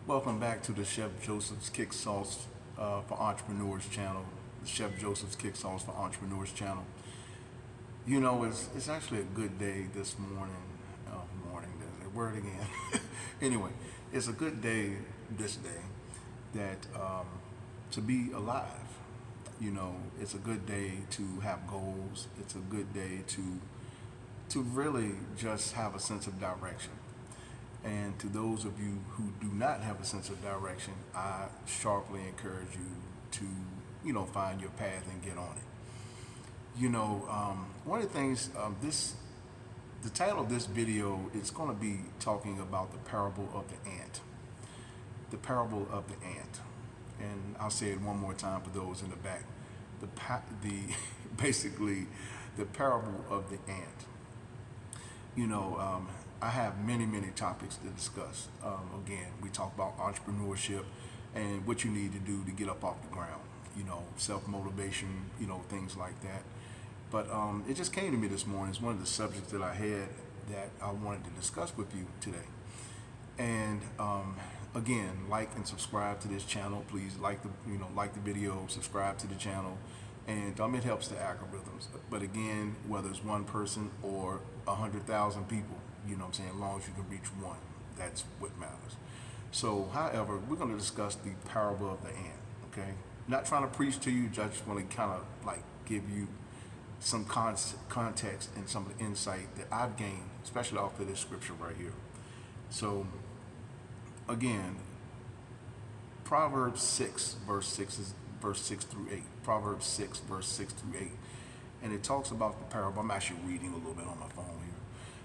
Welcome back to the Chef Joseph's Kick Sauce for Entrepreneurs channel. The Chef Joseph's Kick Sauce for Entrepreneurs channel. You know, it's actually a good day this morning. Morning, there's a word again. Anyway, it's a good day this day that to be alive. You know, it's a good day to have goals. It's a good day to really just have a sense of direction. And to those of you who do not have a sense of direction, I sharply encourage you to, find your path and get on it. One of the things, the title of this video is going to be talking about the parable of the ant. The parable of the ant. And I'll say it one more time for those in the back. Basically, the parable of the ant. I have many topics to discuss. Again, we talk about entrepreneurship and what you need to do to get up off the ground. Self-motivation, things like that. But it just came to me this morning. It's one of the subjects that I had that I wanted to discuss with you today. And again, like and subscribe to this channel. Please like the video, subscribe to the channel, and it helps the algorithms. But again, whether it's one person or 100,000 people, as long as you can reach one, that's what matters. So, however, we're going to discuss the parable of the ant. Okay, not trying to preach to you, just want to kind of like give you some context and some of the insight that I've gained, especially off of this scripture right here. So, again, Proverbs 6, verse 6 through 8. Proverbs 6, verse 6 through 8. And it talks about the parable. I'm actually reading a little bit on my phone here.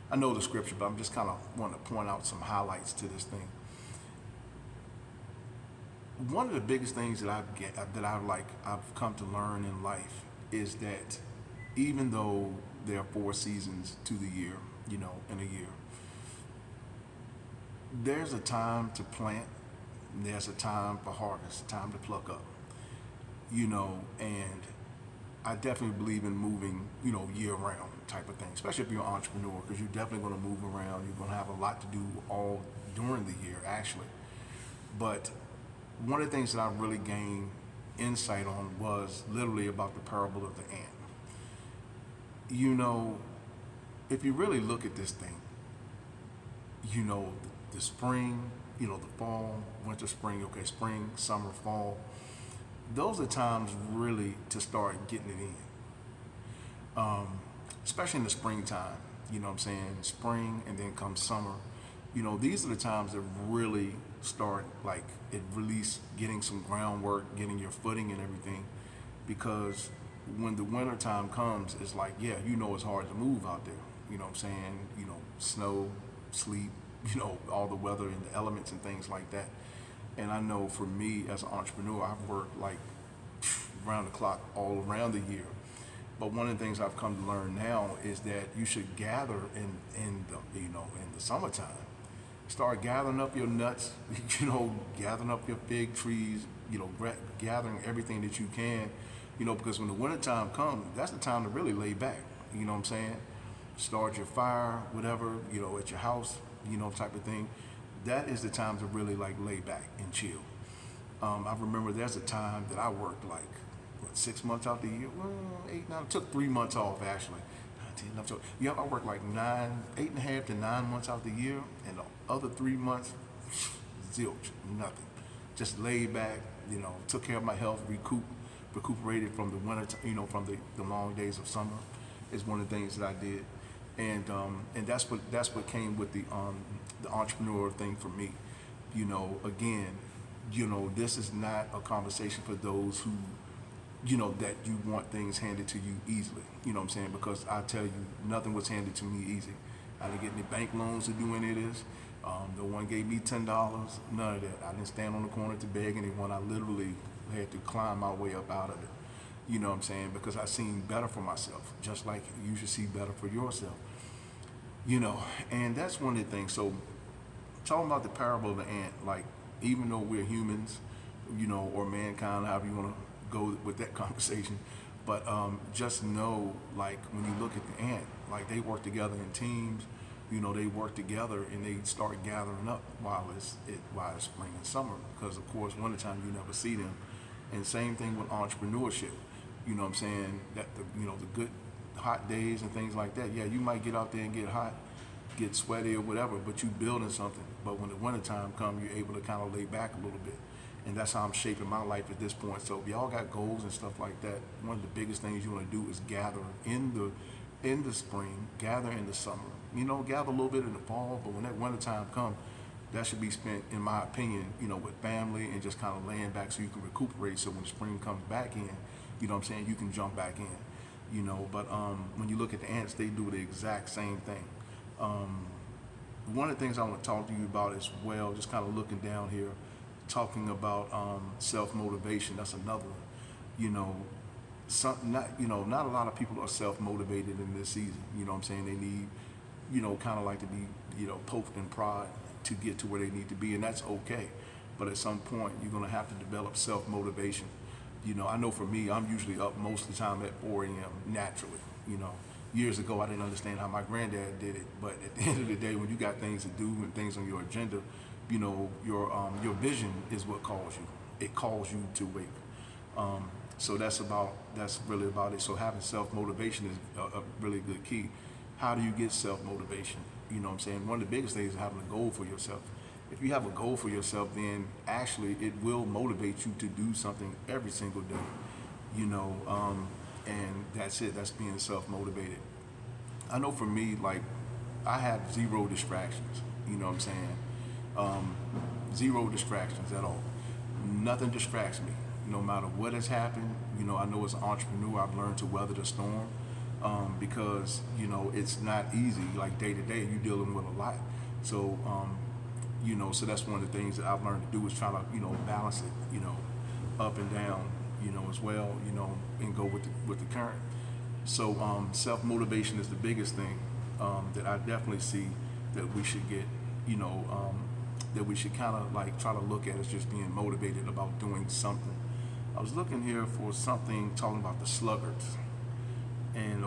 I know the scripture, but I'm just kind of wanting to point out some highlights to this thing. One of the biggest things that I've come to learn in life is that even though there are 4 seasons to the year, in a year, there's a time to plant, and there's a time for harvest, time to pluck up, and I definitely believe in moving, year round type of thing, especially if you're an entrepreneur, because you're definitely going to move around. You're going to have a lot to do all during the year, actually. But one of the things that I really gained insight on was literally about the parable of the ant. If you really look at this thing, the spring, the fall, winter, spring, spring, summer, fall, those are times really to start getting it in. Especially in the springtime, spring and then comes summer. These are the times that really start getting some groundwork, getting your footing and everything. Because when the winter time comes, it's like, it's hard to move out there. Snow, sleet, all the weather and the elements and things like that. And I know for me as an entrepreneur, I've worked like around the clock all around the year. But one of the things I've come to learn now is that you should gather in the summertime. Start gathering up your nuts, gathering up your fig trees, gathering everything that you can, because when the wintertime comes, that's the time to really lay back. Start your fire, whatever, at your house, type of thing. That is the time to really lay back and chill. I remember there's a time that I worked 6 months out the year, 8, 9, took 3 months off actually. I worked 8.5 to 9 months out the year, and the other 3 months, zilch, nothing. Just laid back, took care of my health, recuperated from the winter, from the long days of summer, is one of the things that I did. And that's what came with the entrepreneur thing for me. Again, this is not a conversation for those who, that you want things handed to you easily. Because I tell you, nothing was handed to me easy. I didn't get any bank loans to do any of this. No one gave me $10, none of that. I didn't stand on the corner to beg anyone. I literally had to climb my way up out of it. Because I seen better for myself, just like you should see better for yourself. And that's one of the things. So talking about the parable of the ant, even though we're humans, or mankind, however you want to go with that conversation, but just know, when you look at the ant, they work together in teams. They work together and they start gathering up while it's spring and summer, because of course wintertime you never see them. And same thing with entrepreneurship. What I'm saying? That the good hot days and things like that. Yeah, you might get out there and get hot, get sweaty or whatever, but you building something. But when the wintertime comes, you're able to kind of lay back a little bit. And that's how I'm shaping my life at this point. So if y'all got goals and stuff like that, one of the biggest things you want to do is gather in the spring, gather in the summer. Gather a little bit in the fall, but when that wintertime comes, that should be spent, in my opinion, with family and just kind of laying back so you can recuperate. So when spring comes back in, you can jump back in. But when you look at the ants, they do the exact same thing. One of the things I want to talk to you about as well, just kind of looking down here, talking about self-motivation. That's another one. Not a lot of people are self-motivated in this season. They need, kind of like to be, poked in pride to get to where they need to be, and that's okay. But at some point, you're going to have to develop self-motivation. I know for me, I'm usually up most of the time at 4 a.m. naturally. Years ago, I didn't understand how my granddad did it, but at the end of the day, when you got things to do and things on your agenda, your vision is what calls you. It calls you to wake. So that's really about it. So having self-motivation is a really good key. How do you get self-motivation? One of the biggest things is having a goal for yourself. If you have a goal for yourself, then actually it will motivate you to do something every single day. And that's it. That's being self-motivated. I know for me, like, I have zero distractions. Zero distractions at all. Nothing distracts me. No matter what has happened, I know as an entrepreneur, I've learned to weather the storm, because, it's not easy. Like day to day, you're dealing with a lot. So, so that's one of the things that I've learned to do is try to, balance it, up and down, as well, and go with the current. So, self-motivation is the biggest thing, that I definitely see that we should get, that we should kind of like try to look at as just being motivated about doing something. I was looking here for something talking about the sluggards, and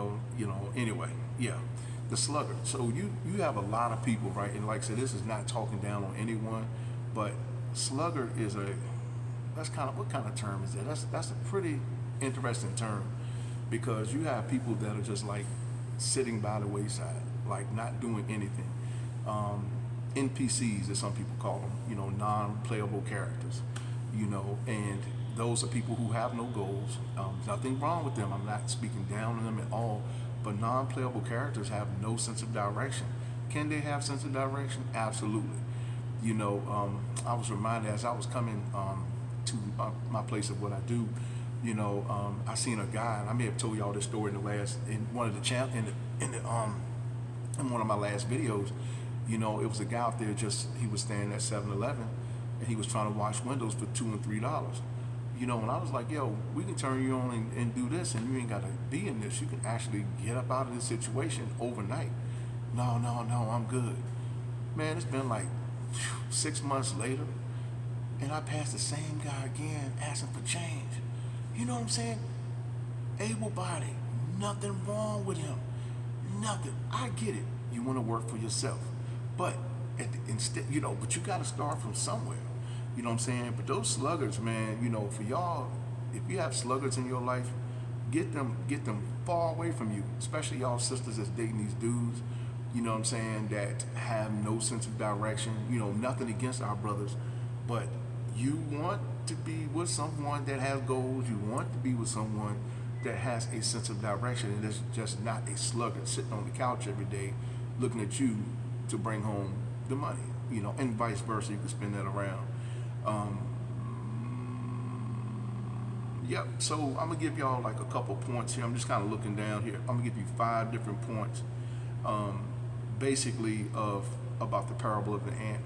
anyway, yeah, the sluggards. So you have a lot of people, right? And like I said, this is not talking down on anyone, but sluggard is what kind of term is that? That's a pretty interesting term, because you have people that are just like sitting by the wayside, like not doing anything. NPCs, as some people call them, non-playable characters, and those are people who have no goals. Nothing wrong with them. I'm not speaking down on them at all, but non-playable characters have no sense of direction. Can they have sense of direction? Absolutely. I was reminded as I was coming to my place of what I do, I seen a guy, and I may have told y'all this story in one of the in one of my last videos. It was a guy out there, he was standing at 7-Eleven, and he was trying to wash windows for $2 and $3. And I was like, yo, we can turn you on and do this, and you ain't got to be in this. You can actually get up out of this situation overnight. No, I'm good. Man, it's been like 6 months later, and I passed the same guy again asking for change. You know what I'm saying? Able-bodied, nothing wrong with him. Nothing. I get it. You want to work for yourself. But but you got to start from somewhere. You know what I'm saying? But those sluggards, man, for y'all, if you have sluggards in your life, get them far away from you, especially y'all sisters that's dating these dudes, you know what I'm saying, that have no sense of direction. Nothing against our brothers, but you want to be with someone that has goals. You want to be with someone that has a sense of direction, and it's just not a sluggard sitting on the couch every day looking at you to bring home the money, and vice versa. You can spin that around. Yep. So I'm gonna give y'all like a couple points here. I'm just kind of looking down here. I'm gonna give you 5 different points, basically about the parable of the ant.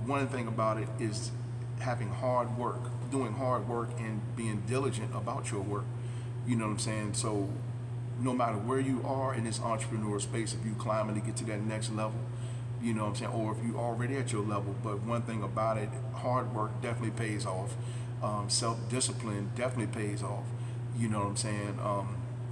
One thing about it is having hard work, doing hard work, and being diligent about your work. You know what I'm saying? So no matter where you are in this entrepreneur space, if you climbing to get to that next level, you know what I'm saying, or if you're already at your level, but one thing about it, hard work definitely pays off. Self-discipline definitely pays off. You know what I'm saying?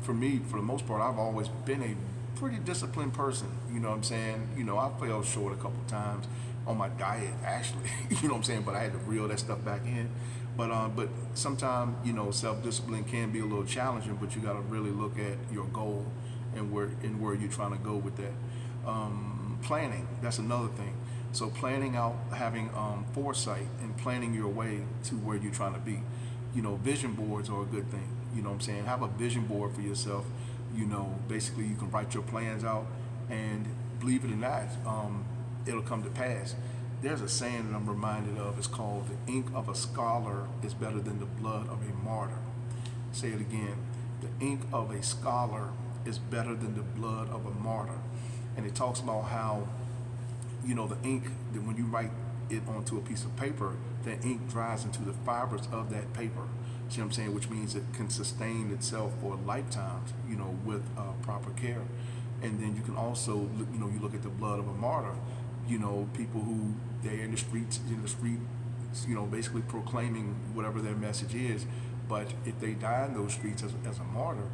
For me, for the most part, I've always been a pretty disciplined person. You know what I'm saying? I fell short a couple times on my diet, actually. You know what I'm saying? But I had to reel that stuff back in. But sometimes, self-discipline can be a little challenging, but you got to really look at your goal and where you're trying to go with that. Planning, that's another thing. So planning out, having foresight and planning your way to where you're trying to be. Vision boards are a good thing. You know what I'm saying? Have a vision board for yourself. Basically you can write your plans out, and believe it or not, it'll come to pass. There's a saying that I'm reminded of. It's called, the ink of a scholar is better than the blood of a martyr. Say it again. The ink of a scholar is better than the blood of a martyr. And it talks about how, the ink, that when you write it onto a piece of paper, the ink dries into the fibers of that paper. See what I'm saying? Which means it can sustain itself for lifetimes, with proper care. And then you can also, you look at the blood of a martyr, people who they're in the street, basically proclaiming whatever their message is. But if they die in those streets as a martyr,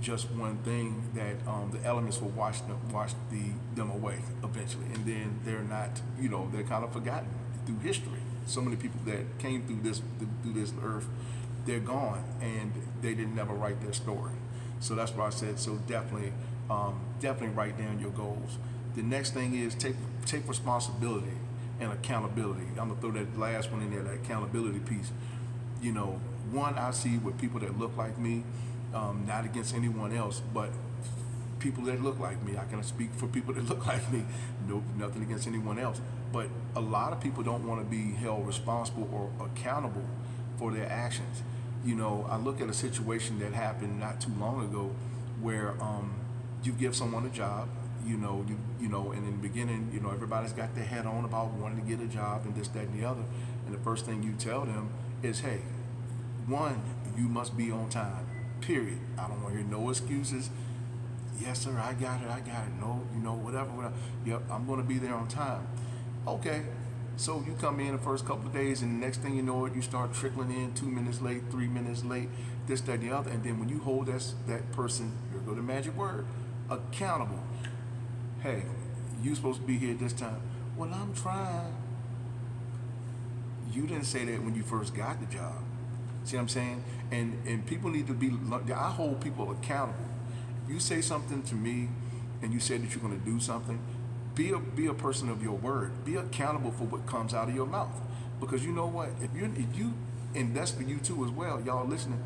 just one thing, that the elements will wash them away eventually, and then they're not, they're kind of forgotten through history. So many people that came through this earth, they're gone, and they didn't never write their story. So that's why I said, so definitely write down your goals. The next thing is take responsibility and accountability. I'm gonna throw that last one in there, that accountability piece. One, I see with people that look like me, not against anyone else, but people that look like me. I can speak for people that look like me. No, nothing against anyone else. But a lot of people don't want to be held responsible or accountable for their actions. I look at a situation that happened not too long ago where you give someone a job, and in the beginning, everybody's got their head on about wanting to get a job and this, that, and the other. And the first thing you tell them is, hey, one, you must be on time, period. I don't want to hear no excuses. Yes, sir, I got it. No, whatever. Yep, I'm going to be there on time. Okay, so you come in the first couple of days, and the next thing you know it, you start trickling in 2 minutes late, 3 minutes late, this, that, and the other. And then when you hold that person, here go the magic word, accountable. Hey, you supposed to be here this time. Well, I'm trying. You didn't say that when you first got the job. See what I'm saying? And people need to be, I hold people accountable. If you say something to me and you say that you're going to do something, be a person of your word. Be accountable for what comes out of your mouth. Because you know what? If you, and that's for you too as well, y'all listening,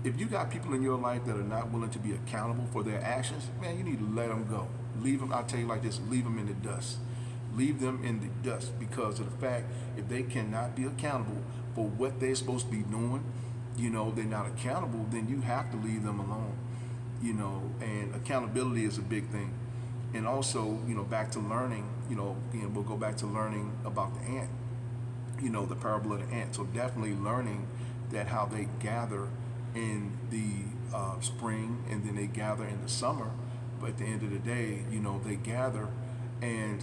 if you got people in your life that are not willing to be accountable for their actions, man, you need to let them go. Leave them, I'll tell you like this, leave them in the dust. Leave them in the dust, because of the fact, if they cannot be accountable for what they're supposed to be doing, they're not accountable, then you have to leave them alone. And accountability is a big thing. And also, back to learning, again, we'll go back to learning about the ant, the parable of the ant. So definitely learning that how they gather in the spring, and then they gather in the summer. But at the end of the day, they gather, and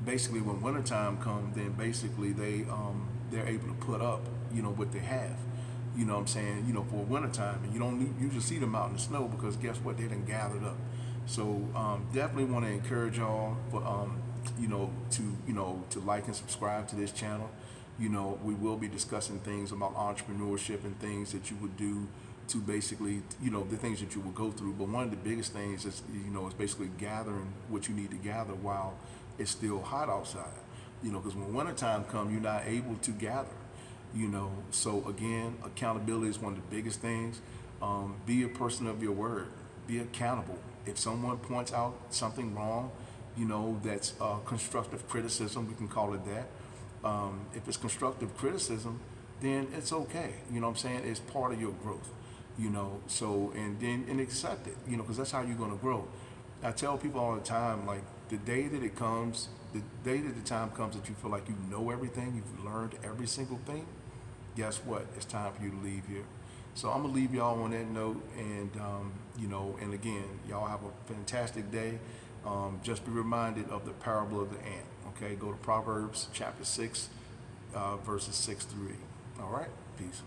basically when wintertime comes, then basically they're able to put up, what they have. You know what I'm saying? For wintertime, and you don't usually see them out in the snow, because guess what? They done gathered up. So definitely want to encourage y'all for to like and subscribe to this channel. We will be discussing things about entrepreneurship and things that you would do to basically, the things that you will go through. But one of the biggest things is, is basically gathering what you need to gather while it's still hot outside. Because when wintertime comes, you're not able to gather. So again, accountability is one of the biggest things. Be a person of your word. Be accountable. If someone points out something wrong, that's constructive criticism, we can call it that. If it's constructive criticism, then it's okay. You know what I'm saying? It's part of your growth. So, and accept it, because that's how you're going to grow. I tell people all the time, like, the day that the time comes that you feel like you know everything, you've learned every single thing, guess what? It's time for you to leave here. So I'm gonna leave y'all on that note, and and again, y'all have a fantastic day. Just be reminded of the parable of the ant. Okay, go to Proverbs chapter 6, verses 6 through 8. All right, peace.